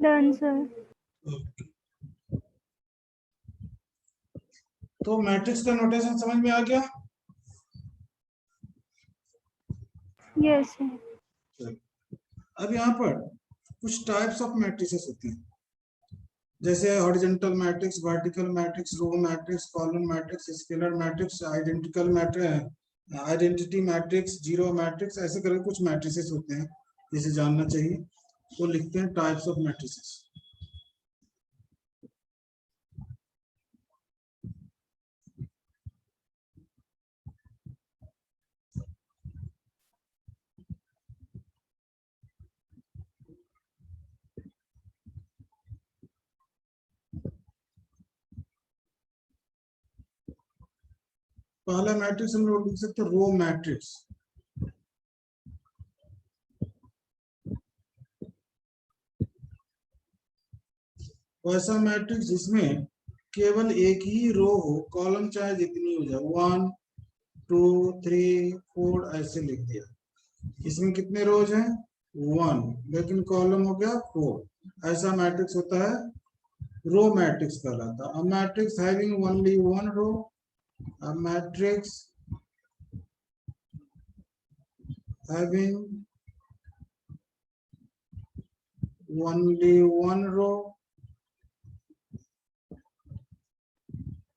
Done, sir. तो matrix का notation समझ में आ गया? Yes, sir. अब यहाँ पर कुछ टाइप्स ऑफ मैट्रिसेस होती हैं, जैसे horizontal matrix, vertical matrix, row matrix, column matrix, scalar matrix, identical matrix, identity matrix, zero matrix, ऐसे करके कुछ मैट्रिसेस होते हैं जिसे जानना चाहिए। वो लिखते हैं टाइप्स ऑफ मैट्रिसेस। पहला मैट्रिक्स हम लोग लिख सकते हैं रो मैट्रिक्स। वैसा मैट्रिक्स जिसमें केवल एक ही रो हो, कॉलम चाहे जितनी हो जाए, 1 2 3 4 ऐसे लिख दिया। इसमें कितने रोज हैं? 1, लेकिन कॉलम हो गया 4। ऐसा मैट्रिक्स होता है रो मैट्रिक्स कहलाता है। A matrix having only one row, a matrix having only one row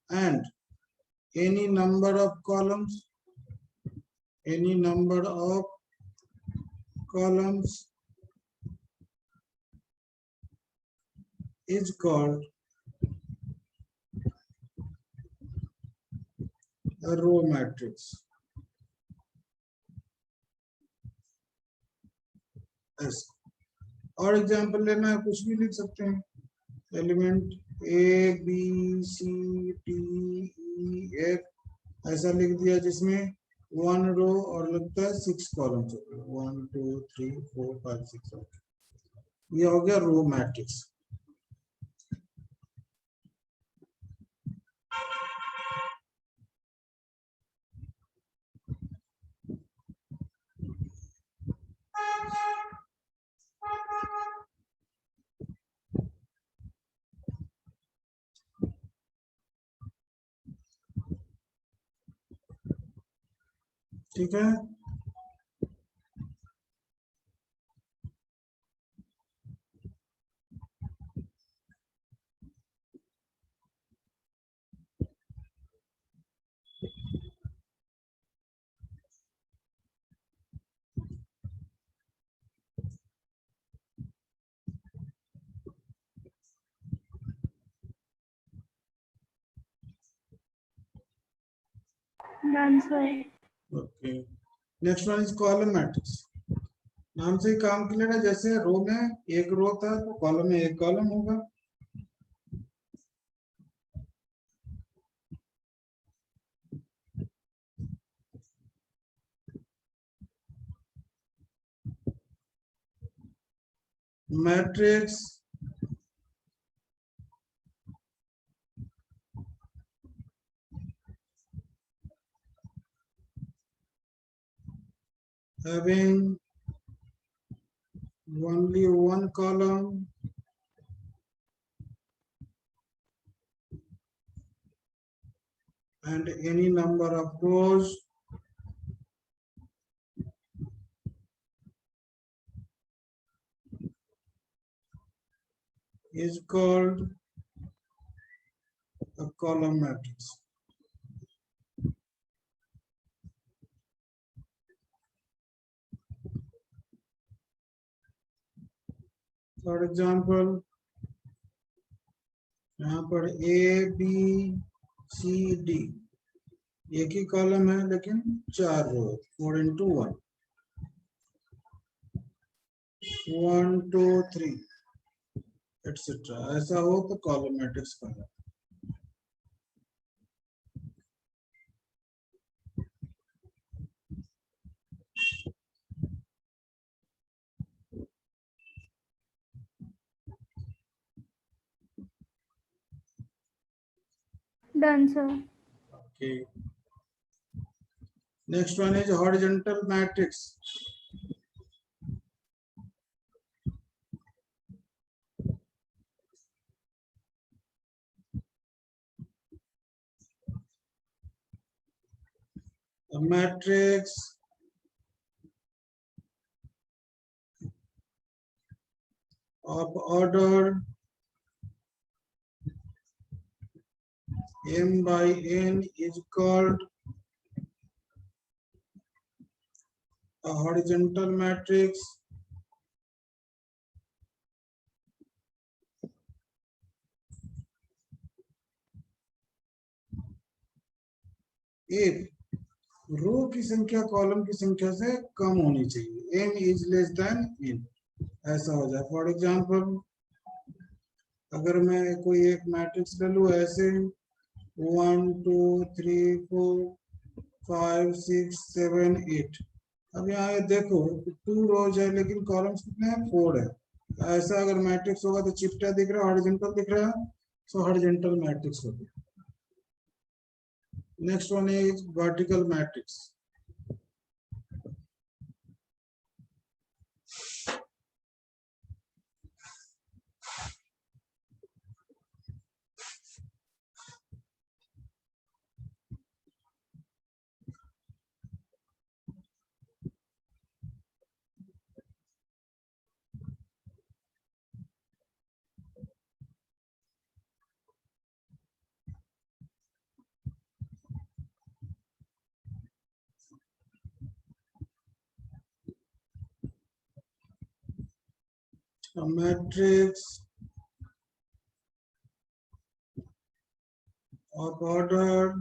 and any number of columns, any number of columns is called a row matrix. ऐसा और एग्जांपल लेना है, कुछ भी लिख सकते हैं। Element A B C D E F ऐसा लिख दिया, जिसमें 1 रो और लगता है 6 कॉलम्स, 1 2 3 4 5 6। ये हो गया रो मैट्रिक्स। ठीक है, Done, sir. Okay. Next one is column matrix. नाम से ही काम क्लियर है, जैसे रो में एक रो था तो कॉलम में एक कॉलम होगा। Matrix having only one column and any number of rows is called a column matrix. For example यहाँ पर ए बी सी डी एक ही कॉलम है लेकिन 4 रो, 4 into 1, 1 2 3 एटसेट्रा। ऐसा हो तो कॉलम मैट्रिक्स कहलाता है। Done, sir. Okay. Next one is horizontal matrix. A matrix of order m by n is called a horizontal matrix if रो की संख्या कॉलम की संख्या से कम होनी चाहिए, m is less than n, ऐसा हो जाए। फॉर एग्जांपल अगर मैं कोई एक मैट्रिक्स ले लूं ऐसे 1 2 3 4 5 6 7 8, अब यहाँ ये देखो 2 रोज है लेकिन कॉलम्स कितने हैं, 4 है। ऐसा अगर मैट्रिक्स होगा तो चिपटा दिख रहा है, हॉरिजॉन्टल दिख रहा है, सो हॉरिजॉन्टल मैट्रिक्स हो गया। Next one is vertical matrix. A matrix of order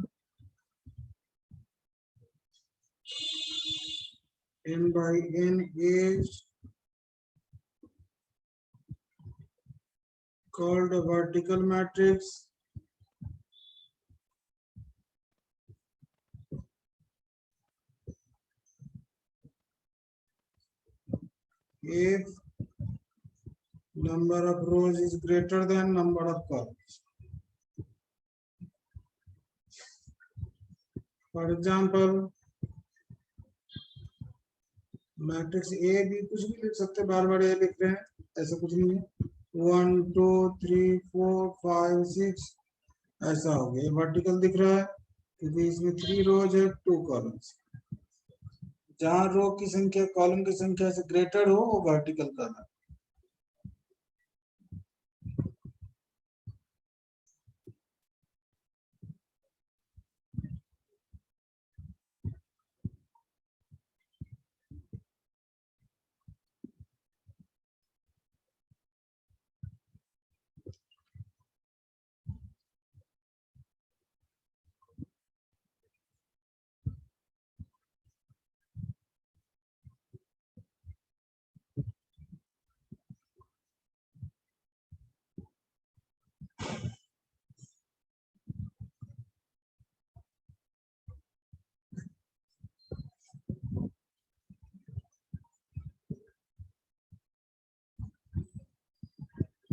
n by n is called a vertical matrix if number of rows is greater than number of columns. For example, matrix A भी कुछ भी लिख सकते हैं, बार बार ए लिख रहे हैं, ऐसा कुछ नहीं है। 1 2 3 4 5 6 ऐसा हो गया, वर्टिकल दिख रहा है क्योंकि इसमें 3 रोज है 2 कॉलम्स। जहां रो की संख्या कॉलम की संख्या से ग्रेटर हो वो वर्टिकल करना है।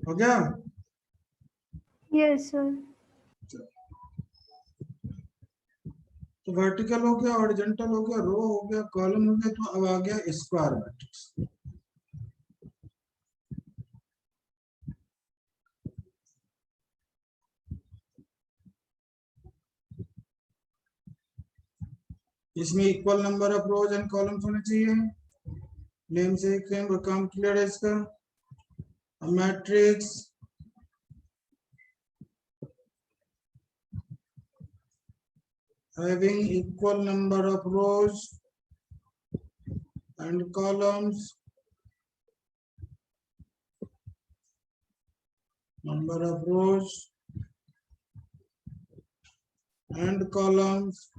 हो गया? Yes, sir. तो वर्टिकल हो गया, हॉरिजॉन्टल हो गया, रो हो गया, कॉलम हो गया, तो अब आ गया स्क्वायर मैट्रिक्स। इसमें equal number of rose and columns होने चाहिए। नेम से काम क्लियर है इसका। Matrix having equal number of rows and columns, number of rows and columns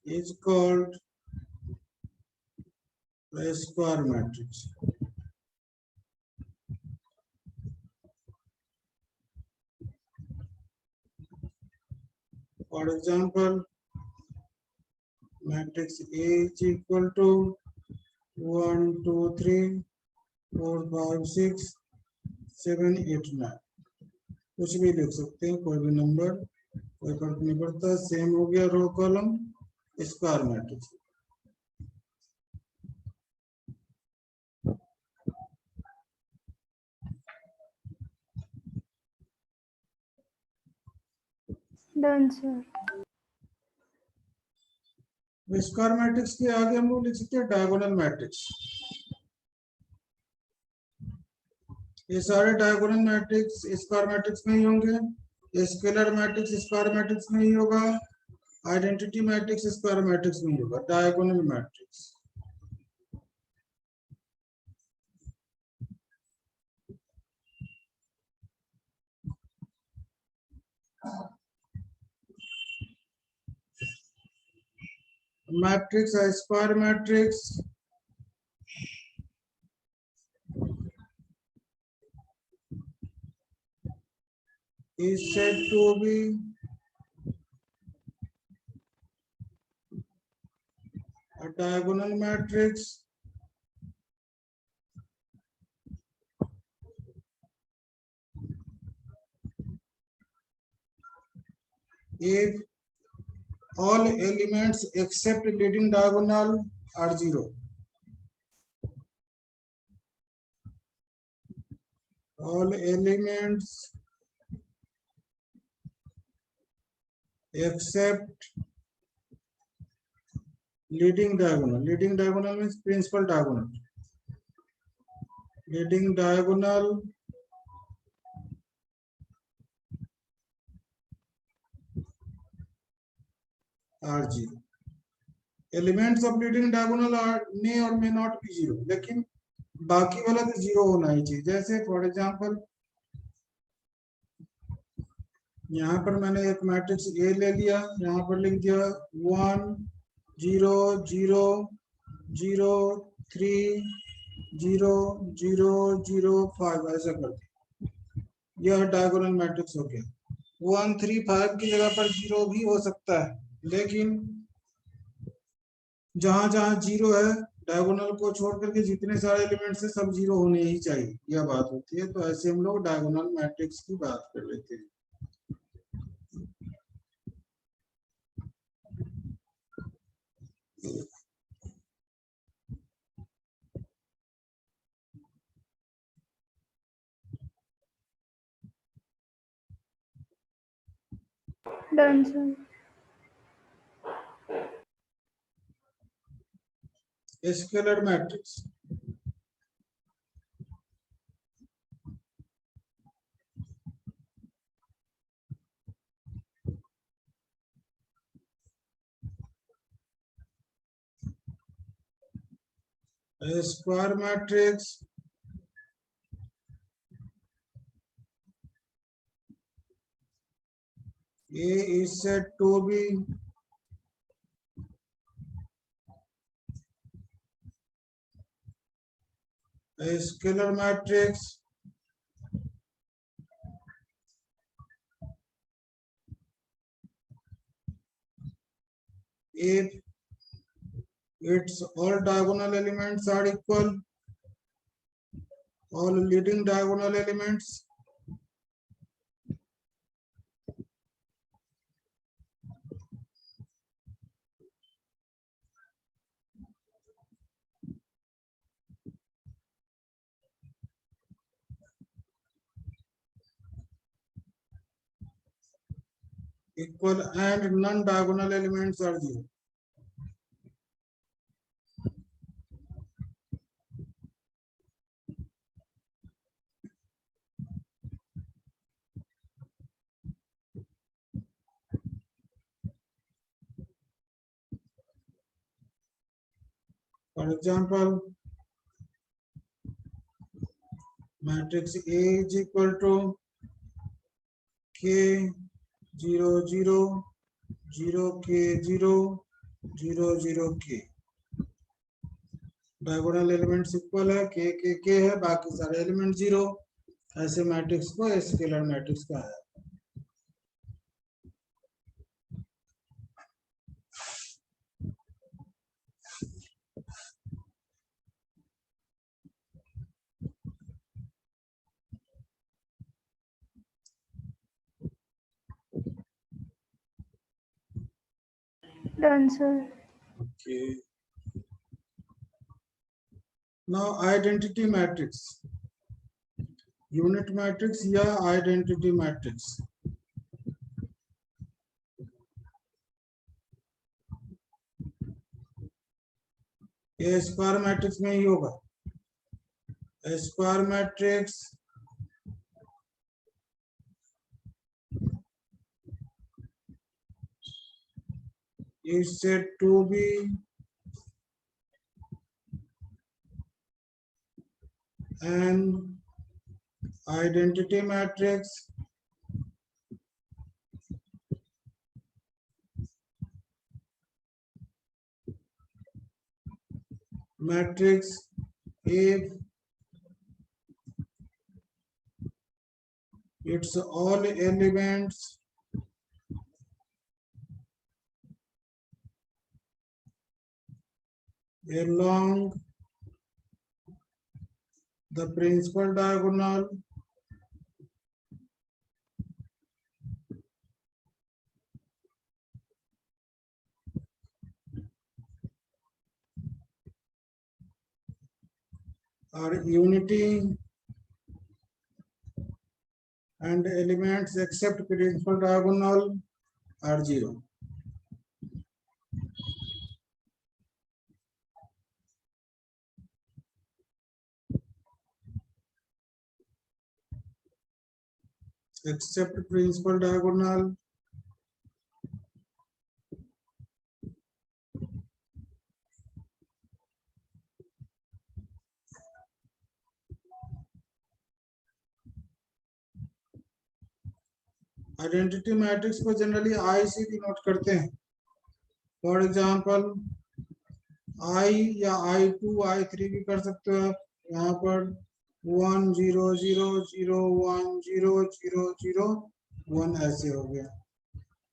is called a square matrix. For example, matrix A is equal to 1 2 3 4 5 6 7 8 9, कुछ भी लिख सकते हैं, कोई भी नंबर, कोई फर्क नहीं पड़ता। सेम हो गया row column square matrix. Done, sir. Square matrix के आगे हम लोग लिख सकते हैं डायगोनल मैट्रिक्स। ये सारे डायगोनल मैट्रिक्स स्क्वायर मैट्रिक्स में ही होंगे, स्केलर मैट्रिक्स स्क्वायर मैट्रिक्स में ही होगा, आइडेंटिटी मैट्रिक्स स्क्वायर मैट्रिक्स में ही होगा, डायगोनल मैट्रिक्स। मैट्रिक्स है square matrix is said to be a diagonal matrix if all elements except leading diagonal are zero. All elements except leading diagonal. Leading diagonal means principal diagonal. Leading diagonal are zero. Elements of leading diagonal are may or may not be zero, लेकिन बाकी वाला तो zero होना ही चाहिए। जैसे for example यहाँ पर मैंने एक मैट्रिक्स ए ले लिया, यहाँ पर लिख दिया 1 0 0 0 3 0 0 0 5 ऐसा कर दिया, यह डायगोनल मैट्रिक्स हो गया। 1 3 5 की जगह पर जीरो भी हो सकता है, लेकिन जहां जहां जीरो है डायगोनल को छोड़ करके जितने सारे एलिमेंट्स है सब जीरो होने ही चाहिए, यह बात होती है। तो ऐसे हम लोग डायगोनल मैट्रिक्स की बात कर लेते हैं। Done, sir. Scalar matrix square matrix A is said to be a scalar matrix if its all diagonal elements are equal, all leading diagonal elements equal and non-diagonal elements are zero. For example, matrix A is equal to K 0 0 0 K 0 0 0 K। Diagonal elements equal है, के है, बाकी सारे element zero. ऐसे matrix को scalar matrix कहा है। Done, sir. Okay. Now identity matrix, unit matrix या आइडेंटिटी मैट्रिक्स। ये स्क्वायर मैट्रिक्स में ही होगा। Square matrix is said to be an identity matrix if its all elements along the principal diagonal are unity and elements except principal diagonal are zero. Except principal diagonal identity matrix को generally I से denote करते हैं। For example I या I2 I3 भी कर सकते हो आप। यहाँ पर 1 0 0 0 1 0 0 0 1 ऐसे हो गया।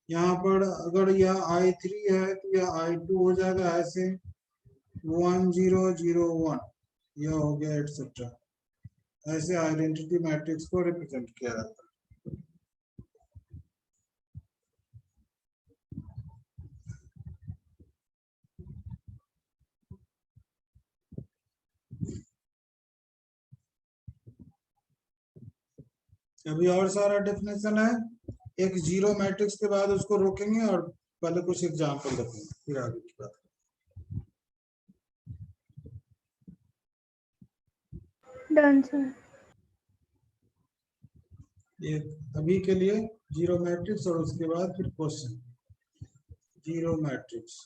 यहाँ पर अगर यह I3 है तो यह I2 हो जाएगा ऐसे 1 0 0 1 यह हो गया एटसेट्रा। ऐसे आइडेंटिटी मैट्रिक्स को रिप्रेजेंट किया जाता है। अभी और सारा डेफिनेशन है। एक जीरो मैट्रिक्स के बाद उसको रोकेंगे और पहले कुछ एग्जांपल देखेंगे फिर आगे की बात। Done sir. ये अभी के लिए जीरो मैट्रिक्स और उसके बाद फिर क्वेश्चन। जीरो मैट्रिक्स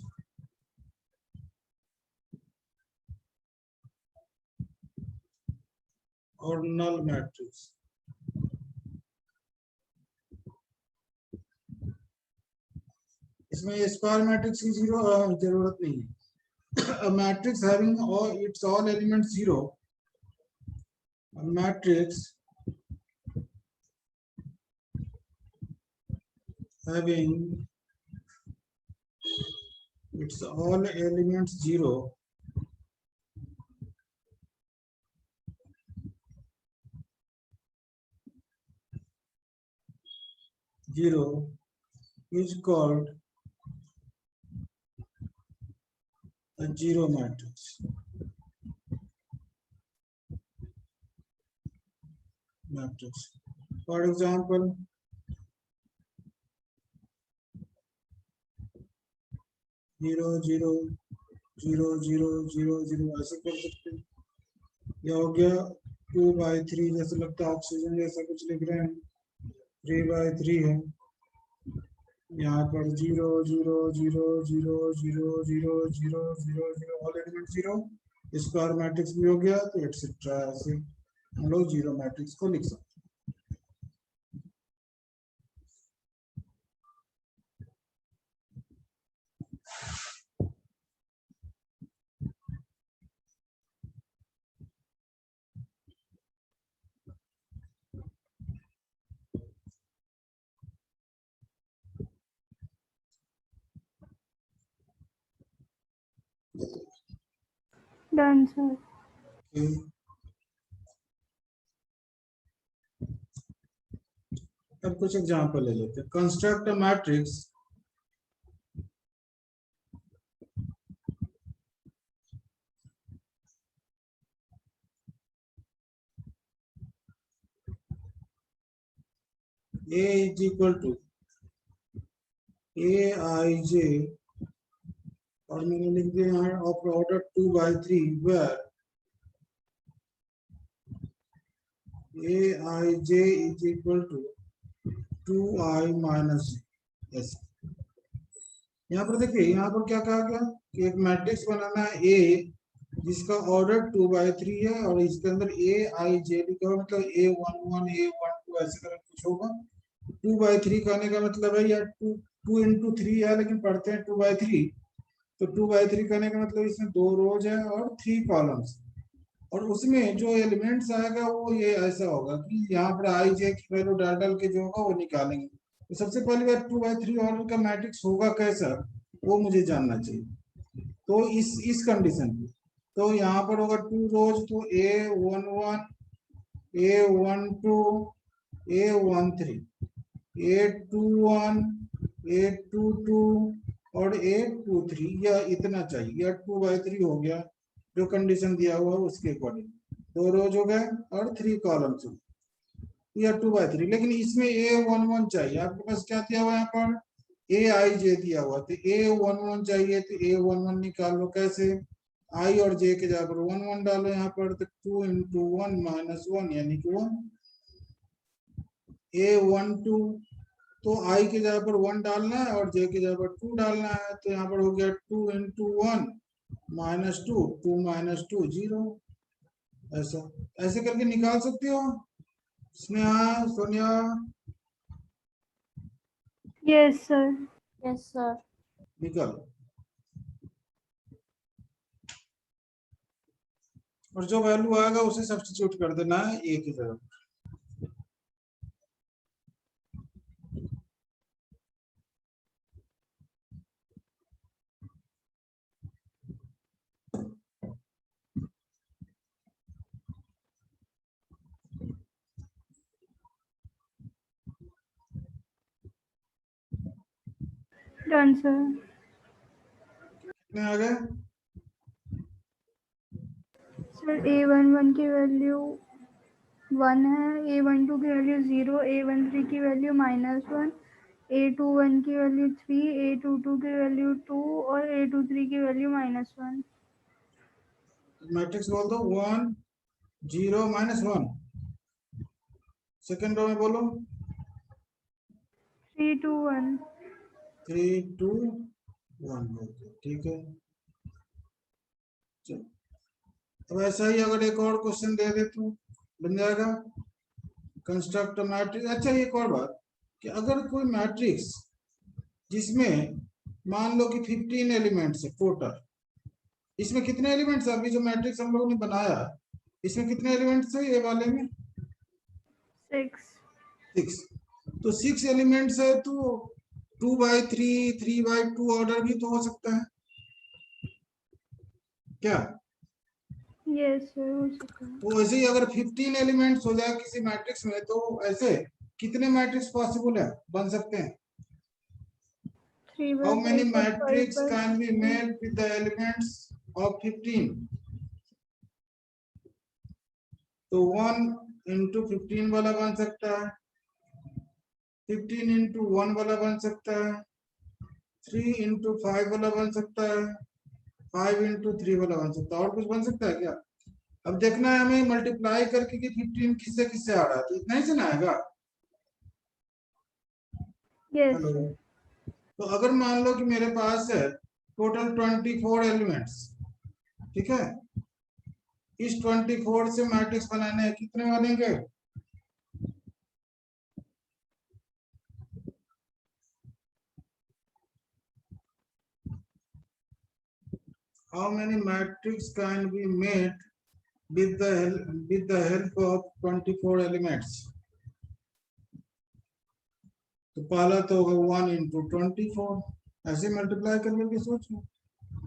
और नल मैट्रिक्स। इसमें स्क्वायर मैट्रिक्स की जीरो जरूरत नहीं है। A matrix having its all elements zero, a matrix having its all elements zero is called a zero matrix. For example, zero zero zero zero zero zero ऐसे कर सकते हैं। यह हो गया 2/3 जैसे लगता है ऑक्सीजन जैसा कुछ लिख रहे हैं। 3/3 है। यहाँ पर 0 0 0 0 0 0 0 0 0 all element zero. Square matrix भी हो गया तो एटसेट्रा ऐसे हम लोग जीरो मैट्रिक्स को लिख सकते हैं। Done sir. अब कुछ एग्जांपल ले लेते हैं। Construct a matrix A is equal to Aij और मैंने लिख दिया यहाँ of order 2/3 where Aij is equal to 2i minus j। ऐसे यहाँ पर देखिए, यहाँ पर क्या कहा गया कि एक मैट्रिक्स बनाना है A जिसका ऑर्डर 2/3 है और इसके अंदर Aij लिखा हुआ, मतलब A11 A12 ऐसे करके कुछ होगा। 2/3 कहने का मतलब है या 2 into 3 है, लेकिन पढ़ते हैं 2/3, तो 2/3 कहने का मतलब इसमें 2 रोज है और 3 कॉलम्स, और उसमें जो एलिमेंट्स आएगा वो ये ऐसा होगा कि यहाँ पर आई जे की वैल्यू डाल डाल के जो होगा वो निकालेंगे। तो सबसे पहली बार 2/3 ऑर्डर का मैट्रिक्स होगा कैसा, वो मुझे जानना चाहिए। तो इस कंडीशन पे तो यहाँ पर होगा 2 रोज, तो A11 A12 A13 A21 A22 और A23, यह इतना चाहिए, यह 2/3 हो गया जो कंडीशन दिया हुआ है उसके अकॉर्डिंग। 2 रोज हो गए और 3 कॉलम्स हो गए, यह 2/3। लेकिन इसमें A11 चाहिए, आपके पास क्या दिया हुआ है यहाँ पर Aij दिया हुआ, तो A11 चाहिए, तो A11 निकाल लो कैसे, I और J के जगह पर 1 1 डालो यहाँ पर, तो 2 into 1 minus 1 यानी कि 1। A12 तो I के जगह पर 1 डालना है और J के जगह पर 2 डालना है, तो यहाँ पर हो गया 2 into 1 minus 2 2 minus 2 0। ऐसा ऐसे करके निकाल सकते हो Sneha, Sonia? Yes sir. Yes sir. निकालो, और जो वैल्यू आएगा उसे सब्स्टिट्यूट कर देना है A की जगह। Done sir. कितने आ गए? सर A11 की वैल्यू 1 है, A12 की वैल्यू 0, A13 की वैल्यू -1, A21 की वैल्यू 3, A22 की वैल्यू 2 और A23 की वैल्यू -1। मैट्रिक्स बोल दो 1 0 -1। सेकंड रो में बोलो 3 2 1। 3 2 1। ठीक है, चलो अब ऐसा ही अगर एक और क्वेश्चन दे दे तो बन जाएगा कंस्ट्रक्ट मैट्रिक्स। अच्छा एक और बात कि अगर कोई मैट्रिक्स जिसमें मान लो कि 15 एलिमेंट्स है टोटल, इसमें कितने एलिमेंट्स है? अभी जो मैट्रिक्स हम लोगों ने बनाया इसमें कितने एलिमेंट्स है? ये वाले में 6। तो 6 एलिमेंट्स है, तो 2/3 3/2 ऑर्डर भी तो हो सकता है क्या? यस सर, हो सकता है। तो ऐसे ही अगर 15 एलिमेंट्स हो जाए किसी मैट्रिक्स में, तो ऐसे कितने मैट्रिक्स पॉसिबल है, बन सकते हैं? 3 by How many 5 और 5 matrix by can be 15। made with the elements of 15? तो 1 into 15 वाला बन सकता है, 15 into 1 वाला बन सकता है, 3 into 5 वाला बन सकता है, 5 into 3 वाला बन सकता है। और कुछ बन सकता है क्या? अब देखना है हमें मल्टीप्लाई करके कि 15 किससे किससे आ रहा है, तो इतना ही से ना आएगा। Yes hello, sir. तो अगर मान लो कि मेरे पास है टोटल 24 एलिमेंट्स, ठीक है, इस 24 से मैट्रिक्स बनाने हैं, कितने बनेंगे? How many matrix can be made with the help of 24 elements? तो पहला तो होगा 1 into 24, ऐसे मल्टीप्लाई कर करके सोचो।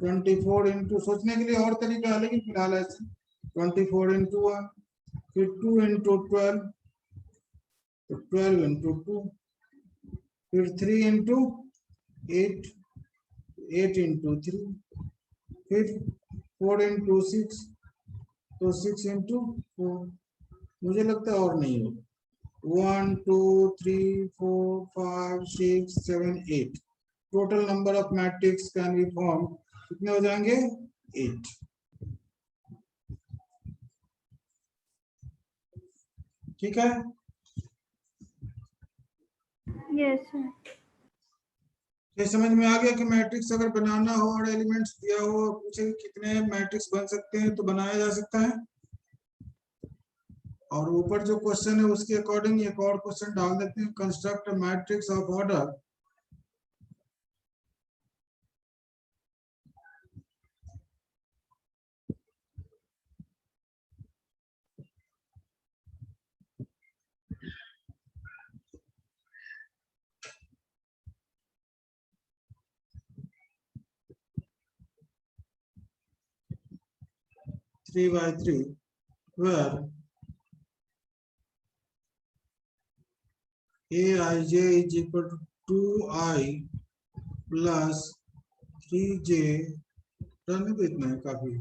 24 into, सोचने के लिए और तरीका है लेकिन फिलहाल ऐसे 24 into 1, फिर 2 into 12, तो 12 into 2, फिर 3 into 8, 8 into 3, फिर 4 into 6, तो 6 into 4। मुझे लगता है और नहीं होगा। 1 2 3 4 5 6 7 8 total number of matrix can be formed कितने हो जाएंगे 8। ठीक है, यस सर। ये समझ में आ गया कि मैट्रिक्स अगर बनाना हो और एलिमेंट्स दिया हो और पूछे कि कितने मैट्रिक्स बन सकते हैं तो बनाया जा सकता है। और ऊपर जो क्वेश्चन है उसके अकॉर्डिंग एक और क्वेश्चन डाल देते हैं, construct matrix of order 3 by 3 where aij is equal to 2i plus 3j। रहने दो, इतना है काफी।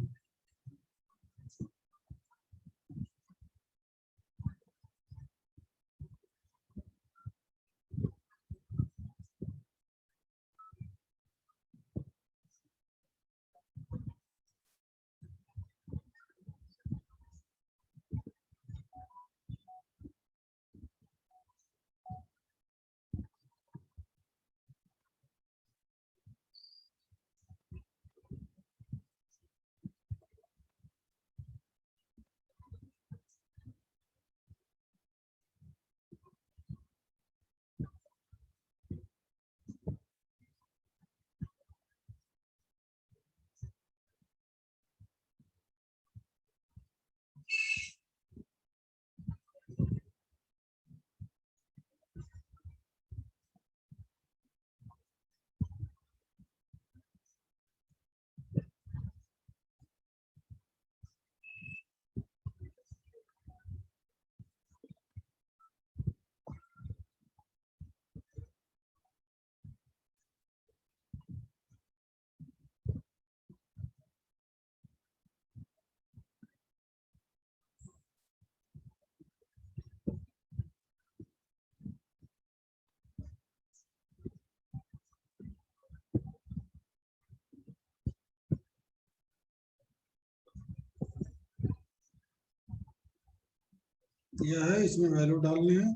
यह है, इसमें वैल्यू डालने हैं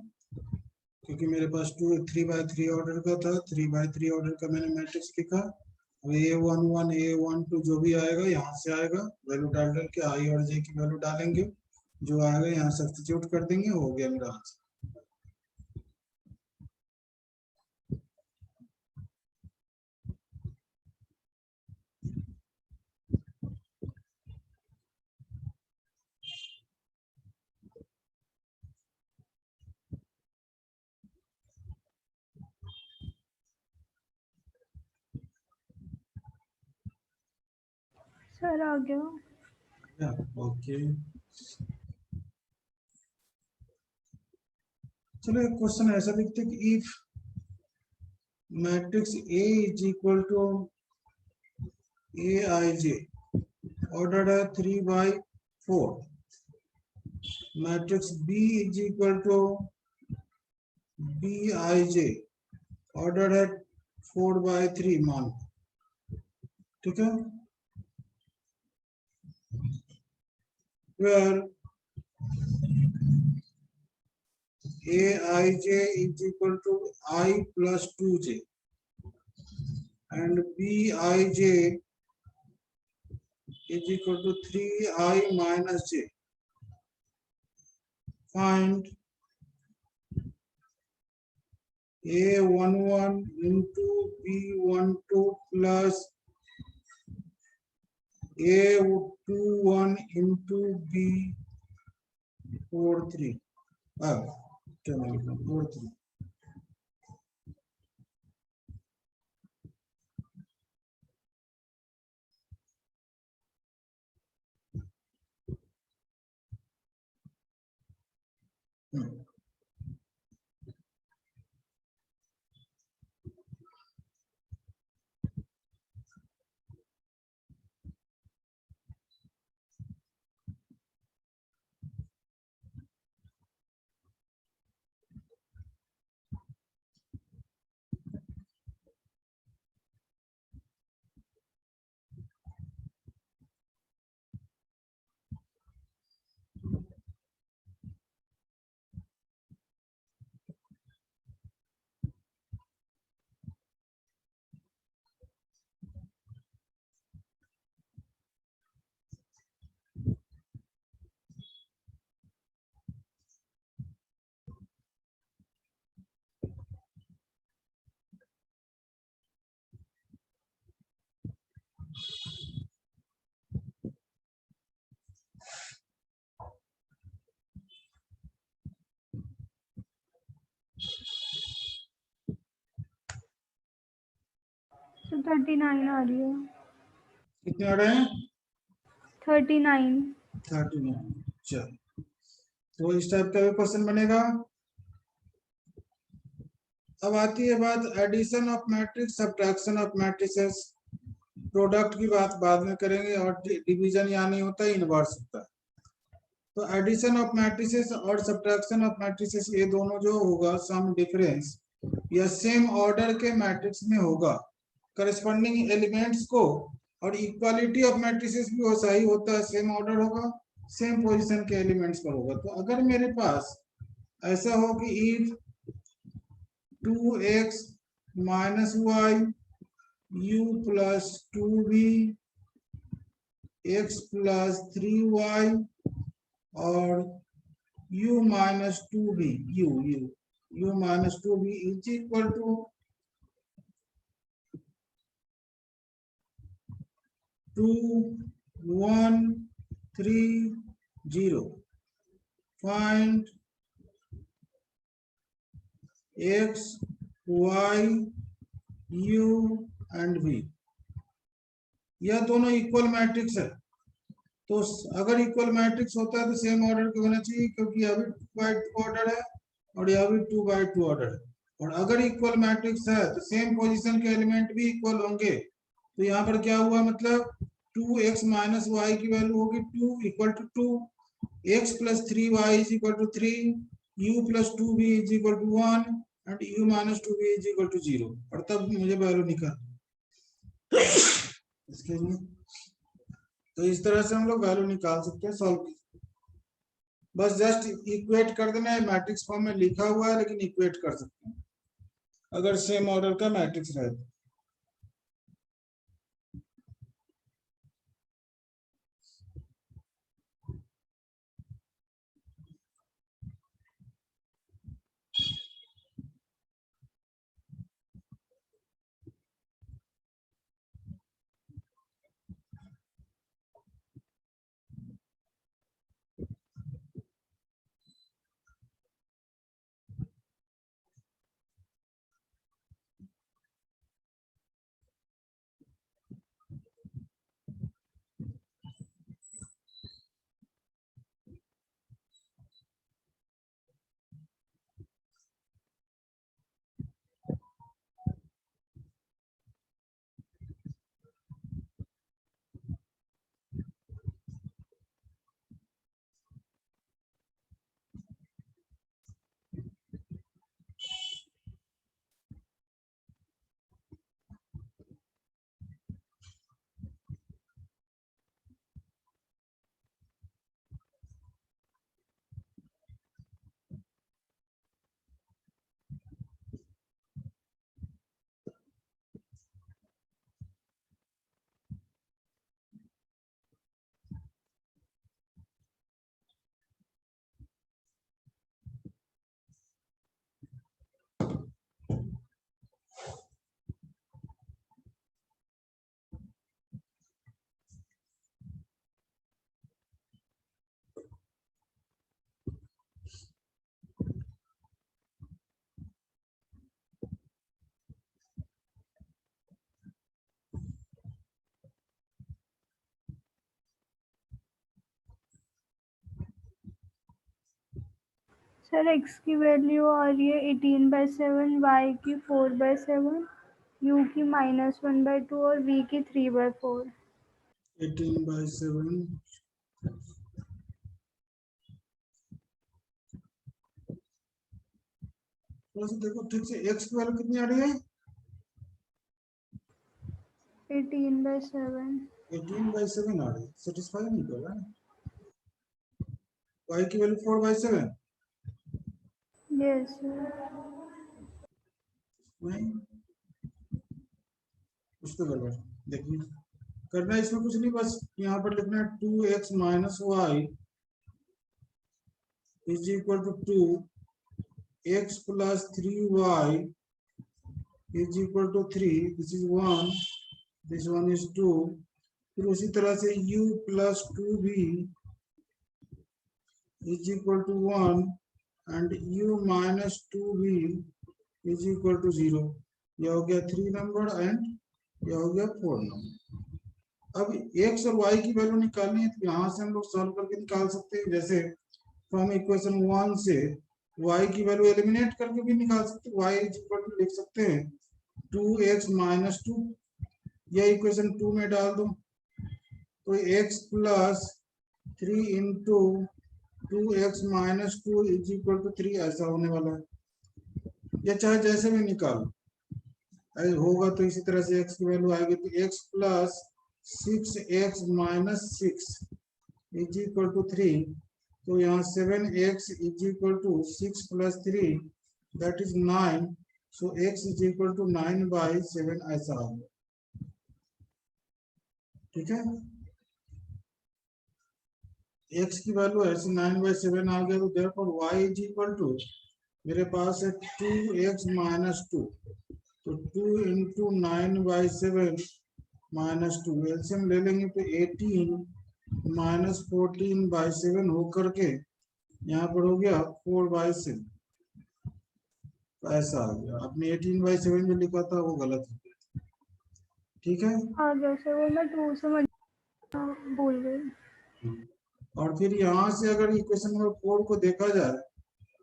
क्योंकि मेरे पास 3 by 3 ऑर्डर का था। 3 by 3 ऑर्डर का मैंने मैट्रिक्स लिखा। अब A11 A12 जो भी आएगा यहाँ से आएगा, वैल्यू डाल डाल के आई और जे की वैल्यू डालेंगे, जो आएगा यहाँ सब्स्टिट्यूट कर देंगे, हो गया मेरा आंसर। सर आ गया। ओके, चलो एक क्वेश्चन ऐसा लिखते कि if matrix A is equal to aij, order है 3 by 4, matrix B is equal to bij, order है 4 by 3 मान, ठीक है, where aij is equal to I plus 2j and bij is equal to 3I minus j. Find A11 into B12 plus A21 into B43. क्या नाम है? 43. 39 आ रही है। कितने आ रहे हैं? 39। 39। चल, तो इस टाइप का भी क्वेश्चन बनेगा। अब आती है बात addition of matrix, subtraction of matrices. Product की बात बाद में करेंगे, और डिवीजन यहाँ नहीं होता, इनवर्स होता है। तो एडिशन ऑफ मैट्रिसेस और सब्ट्रैक्शन ऑफ मैट्रिसेस, ये दोनों जो होगा सम डिफरेंस या सेम ऑर्डर के मैट्रिक्स में होगा करस्पॉन्डिंग एलिमेंट्स को, और इक्वालिटी ऑफ मैट्रिसेस भी वैसा ही होता है, सेम ऑर्डर होगा, सेम पोजीशन के एलिमेंट्स पर होगा। तो अगर मेरे पास ऐसा हो कि if 2x minus y u plus 2v x plus 3y और u minus 2v u minus 2v is equal to 2 1 3 0, find x y u and v। यह दोनों इक्वल मैट्रिक्स है। तो अगर इक्वल मैट्रिक्स होता है तो सेम ऑर्डर के होना चाहिए, क्योंकि यह भी 2 by 2 ऑर्डर है और यह भी 2 by 2 ऑर्डर है। और अगर इक्वल मैट्रिक्स है तो सेम पोजीशन के एलिमेंट भी इक्वल होंगे। तो यहाँ पर क्या हुआ, मतलब 2x माइनस वाई की वैल्यू होगी 2 equal to 2, x plus 3y is equal to 3, u plus 2v is equal to 1 and u minus 2v is equal to 0। और तब मुझे वैल्यू निकाल इसके लिए। तो इस तरह से हम लोग वैल्यू निकाल सकते हैं, सॉल्व। बस जस्ट इक्वेट कर देना है, मैट्रिक्स फॉर्म में लिखा हुआ है लेकिन इक्वेट कर सकते हैं अगर सेम ऑर्डर का मैट्रिक्स रहे। सर x की वैल्यू आ रही है 18/7, y की 4/7, u की -1/2 और v की 3/4। 18/7 थोड़ा सा देखो ठीक से, x की वैल्यू कितनी आ रही है? 18/7। 18/7 आ रही है, सेटिस्फाई नहीं कर रहा है। y की वैल्यू 4/7 यस सर। नहीं, कुछ तो गड़बड़ देखिए। करना है इसमें कुछ नहीं, बस यहाँ पर लिखना है 2x minus y is equal to 2x plus 3y is equal to 3, this is 1, this one is 2। फिर उसी तरह से u plus 2v is equal to 1 and u minus 2v is equal to 0। यह हो गया 3 नंबर एंड ये हो गया 4 नंबर। अब x और y की वैल्यू निकालनी है तो यहाँ से हम लोग सॉल्व करके निकाल सकते हैं। जैसे फ्रॉम इक्वेशन 1 से y की वैल्यू एलिमिनेट करके भी निकाल सकते हैं। y इज इक्वल टू लिख सकते हैं 2x माइनस 2, यह इक्वेशन 2 में डाल दो तो x plus 3 into 2x minus 2 is equal to 3 ऐसा होने वाला है। या चाहे जैसे भी निकालो होगा तो इसी तरह से x की वैल्यू आएगी तो x plus 6x minus 6 is equal to 3। तो यहाँ 7x is equal to 6 plus 3 that is 9। So x is equal to 9/7 ऐसा आ गया। ठीक है, x की वैल्यू ऐसे 9/7 आ गया तो therefore y is equal to मेरे पास है 2x माइनस 2, तो 2 इंटू 9/7 माइनस 2 एलसीएम ले लेंगे तो 18 माइनस 14/7 होकर के यहाँ पर हो गया 4/7 ऐसा आ गया। आपने 18/7 जो लिखा था वो गलत हो गया। ठीक है, हाँ जैसे वो मैं 2 से भूल गई। और फिर यहाँ से अगर इक्वेशन नंबर 4 को देखा जाए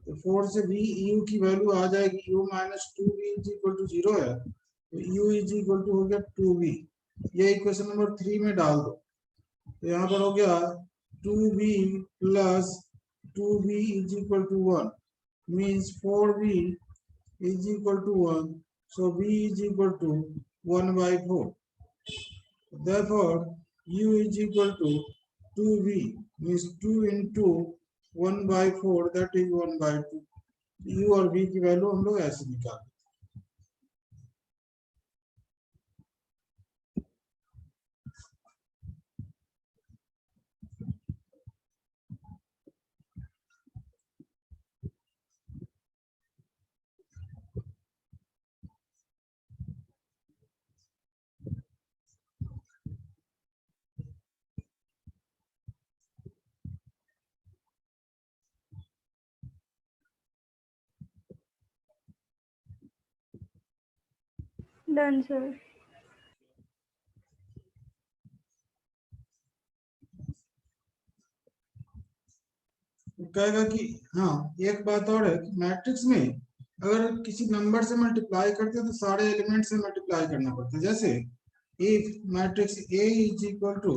तो 4 से भी u की वैल्यू आ जाएगी, u minus 2v is equal to 0 है तो u इज इक्वल टू हो गया 2v। ये इक्वेशन नंबर 3 में डाल दो तो यहाँ पर हो गया 2v plus 2v is equal to 1 means 4v is equal to 1। So v is equal to 1/4। therefore u is equal to 2v means 2 into 1/4 that is 1/2। u और v की वैल्यू हम लोग ऐसे निकाल। Done sir. कहेगा कि हाँ एक बात और है कि मैट्रिक्स में अगर किसी नंबर से मल्टीप्लाई करते हैं तो सारे एलिमेंट से मल्टीप्लाई करना पड़ता है। जैसे if matrix A is equal to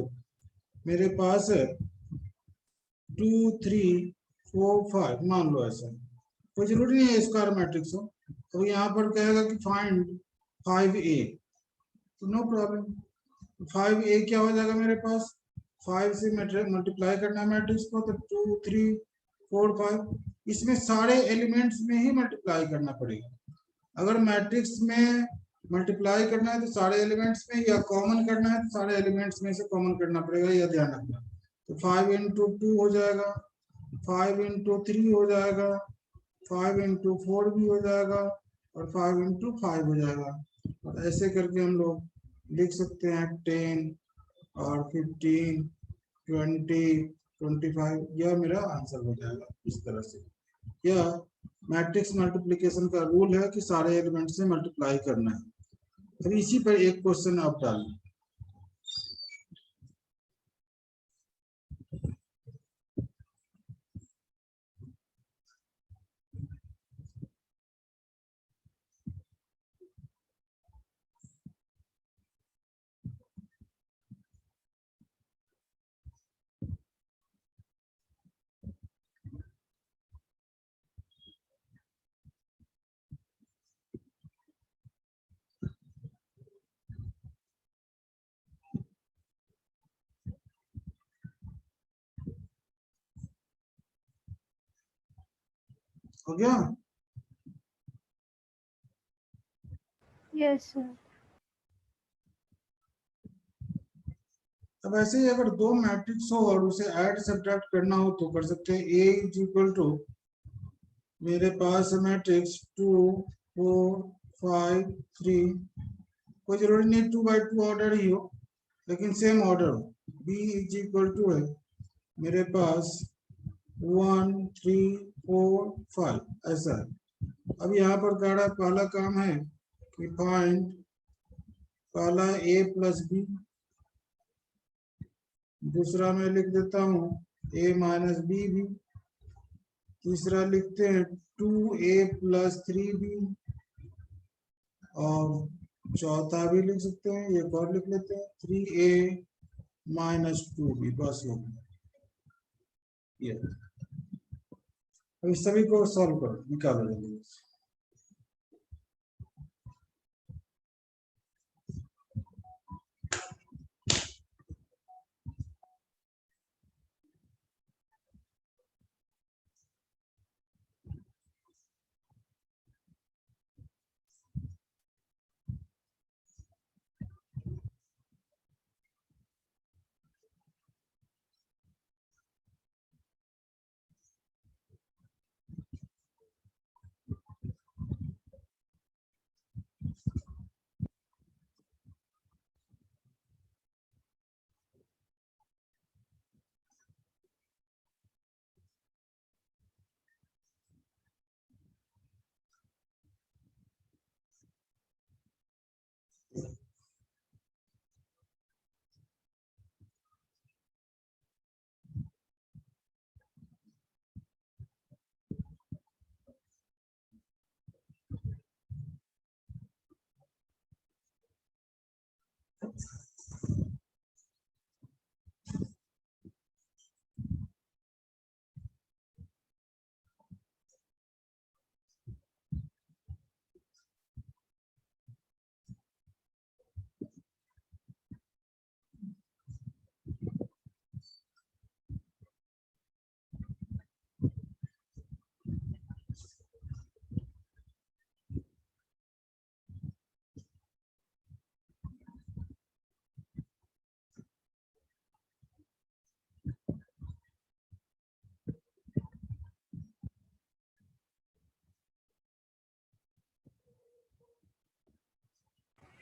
मेरे पास है 2 3 4 5 मान लो ऐसा, कोई जरूरी नहीं है स्क्वायर मैट्रिक्स हो। तो यहाँ पर कहेगा कि फाइंड 5A तो नो प्रॉब्लम। 5A क्या हो जाएगा मेरे पास, 5 से मल्टीप्लाई करना है मैट्रिक्स को तो 2 3 4 5 इसमें सारे एलिमेंट्स में ही मल्टीप्लाई करना पड़ेगा। अगर मैट्रिक्स में मल्टीप्लाई करना है तो सारे एलिमेंट्स में, या कॉमन करना है तो सारे एलिमेंट्स में से कॉमन करना पड़ेगा, यह ध्यान रखना। तो 5 इंटू 2 हो जाएगा, 5 इंटू 3 हो जाएगा, 5 इंटू 4 भी हो जाएगा और 5 इंटू 5 हो जाएगा। और ऐसे करके हम लोग लिख सकते हैं 10 और 15 20 25, यह मेरा आंसर हो जाएगा इस तरह से। यह मैट्रिक्स मल्टीप्लिकेशन का रूल है कि सारे एलिमेंट से मल्टीप्लाई करना है। तो इसी पर एक क्वेश्चन आप डालें। हो गया? Yes sir. अब ऐसे ही अगर दो मैट्रिक्स हो और उसे ऐड सब्ट्रैक्ट करना हो तो कर सकते हैं। A इज इक्वल टू मेरे पास है मैट्रिक्स 2 4 5 3, कोई जरूरी नहीं 2/2 ऑर्डर ही हो लेकिन सेम ऑर्डर हो। B इज इक्वल टू है मेरे पास 1 3 4 5 ऐसा है। अब यहाँ पर पहला काम है कि फाइंड पहला ए प्लस बी, दूसरा मैं लिख देता हूं ए माइनस बी भी, तीसरा लिखते हैं 2a प्लस 3b, और चौथा भी लिख सकते हैं, एक और लिख लेते हैं 3a माइनस 2b, बस हो गया ये। अब इस सभी को सॉल्व करो, निकालो जल्दी।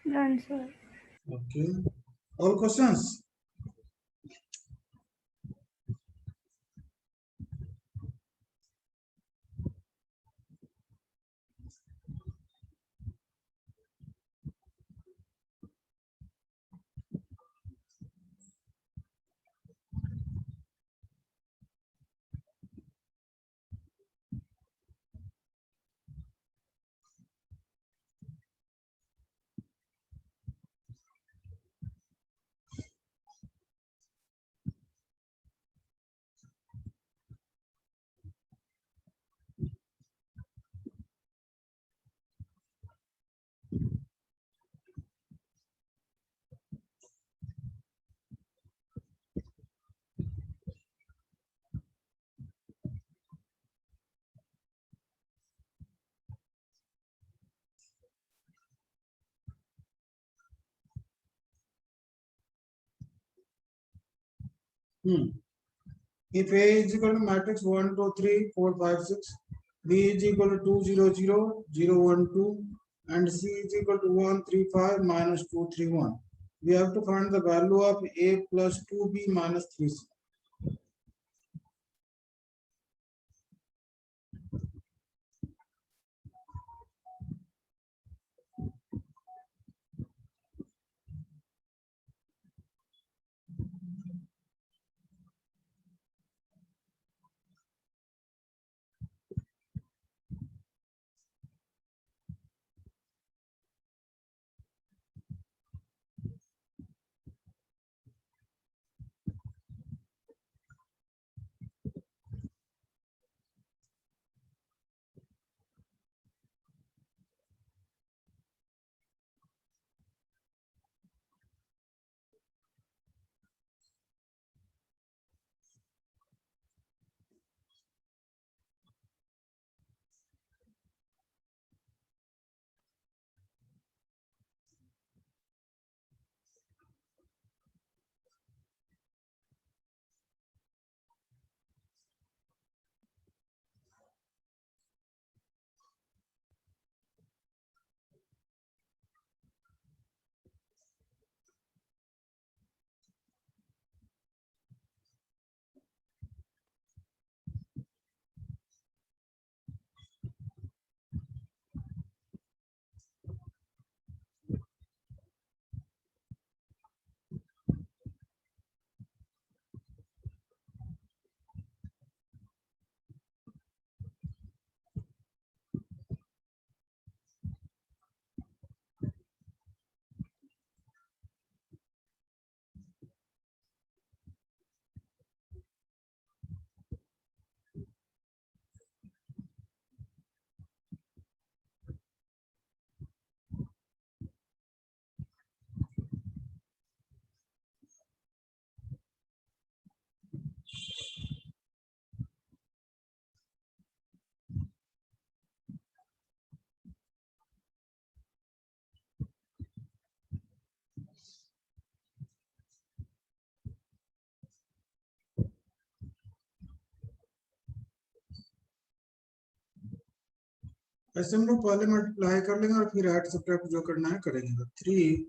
Done, sir. Okay, all questions? If A is equal to matrix 1, 2, 3, 4, 5, 6, B is equal to 2, 0, 0, 0, 1, 2, and C is equal to 1, 3, 5, minus 2, 3, 1. We have to find the value of A plus 2B minus 3C. ऐसे हम लोग पहले multiply कर लेंगे और फिर add subtract जो करना है करेंगे। तो 3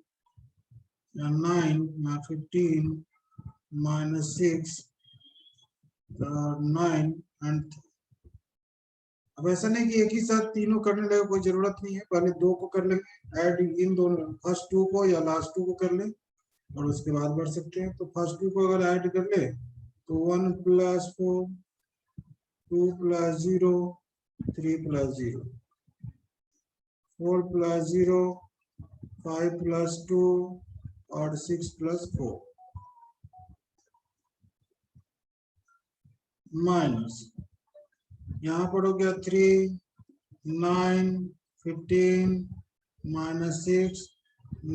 या 9 या 15 माइनस 6 9 एंड अब ऐसा नहीं कि एक ही साथ तीनों करने लगे, कोई जरूरत नहीं है, पहले दो को कर लेंगे ऐड, इन दोनों फर्स्ट टू को या लास्ट टू को कर ले और उसके बाद बढ़ सकते हैं। तो फर्स्ट टू को अगर ऐड कर ले तो 1 + 4 2 + 0 3 + 0 4 + 0 5 + 2 और 6 + 4 माइनस यहाँ पर हो गया 3 9 15 माइनस 6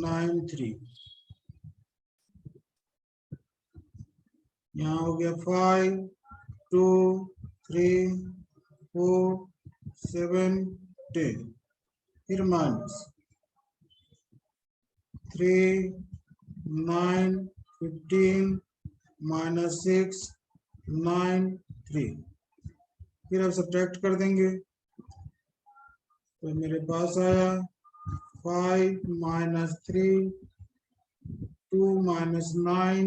9 3 यहाँ हो गया 5 2 3 4 7 10 फिर माइनस 3 9 15 माइनस 6 9 3 फिर अब सब्ट्रैक्ट कर देंगे तो मेरे पास आया 5 minus 3 2 minus 9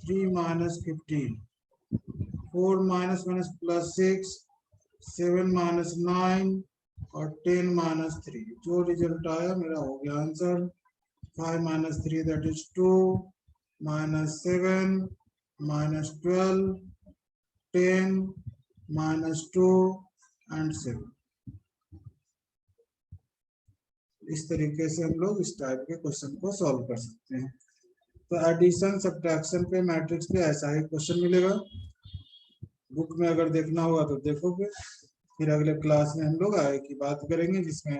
3 minus 15 4 minus minus plus 6 7 minus 9 और 10 माइनस 3 जो रिजल्ट आया मेरा हो गया answer 5 minus 3 that is 2 minus 7 minus 12 10 minus 2 and 7। इस तरीके से हम लोग इस टाइप के क्वेश्चन को सॉल्व कर सकते हैं। तो एडिशन सब्ट्रैक्शन पे मैट्रिक्स पे ऐसा ही क्वेश्चन मिलेगा, बुक में अगर देखना होगा तो देखोगे। फिर अगले क्लास में हम लोग आगे की बात करेंगे जिसमें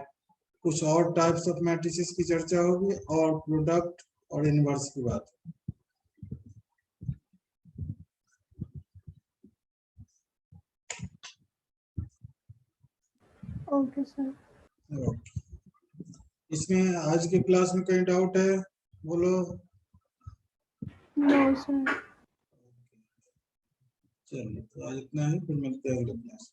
कुछ और टाइप्स ऑफ मैट्रिसेस की चर्चा होगी और प्रोडक्ट और इनवर्स की बात। Okay sir. इसमें आज के क्लास में कहीं डाउट है बोलो। No sir. चलिए तो आज इतना ही, फिर मिलते हैं अगले क्लास।